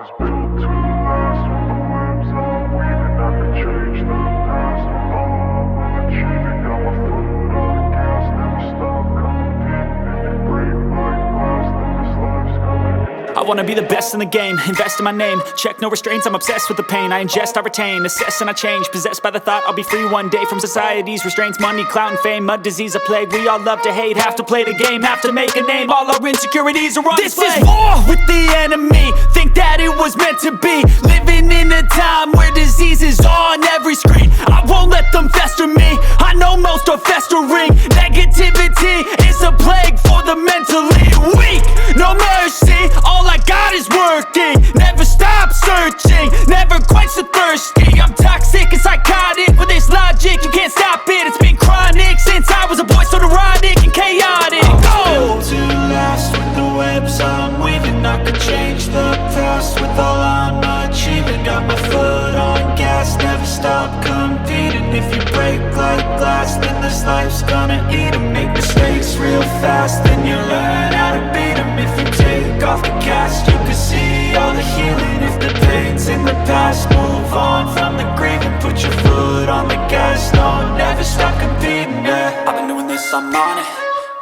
was built to last. With the webs I'm weaving, I could change the past. With all I'm achieving, got my foot on gas. Never stop competing. If you break like glass, then this life's gonna end. I wanna be the best in the game, invest in my name. Check no restraints, I'm obsessed with the pain. I ingest, I retain, assess and I change. Possessed by the thought I'll be free one day from society's restraints. Money, clout and fame, mud, disease, a plague. We all love to hate, have to play the game, have to make a name. All our insecurities are on display. This is war with the enemy, think that it was meant to be. Living in a time where disease is on every screen. I won't let them fester me, I know most are festering. Negativity is a plague for the mentally weak. No mercy, all I got is working. Never stop searching, never quench the thirsty. I'm toxic and psychotic, with this logic you can't stop it. It's been chronic since I was a boy, so neurotic and chaotic. Built to last. With the webs I'm weaving, I could change the past. With all I'm achieving, got my foot on gas. Never stop competing. If you break like glass, then this life's gonna eat 'em. Make mistakes real fast, then you learn how to beat 'em. If you take off the cast, you can see all the healing. If the pain's in the past, move on from the grieving. Put your foot on the gas, no, never stop competing, yeah. I've been doing this, I'm on it.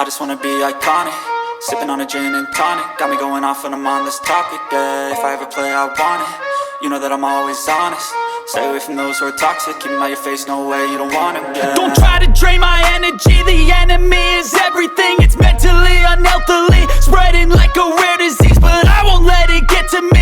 I just wanna be iconic. Sipping on a gin and tonic, got me going off when I'm on this topic, yeah. If I ever play, I want it. You know that I'm always honest. Stay away from those who are toxic. Keep them out your face, no way, you don't want it, yeah. Don't try to drain my energy. The enemy is everything. It's mentally, unhealthily, spreading like a rare disease. But I won't let it get to me.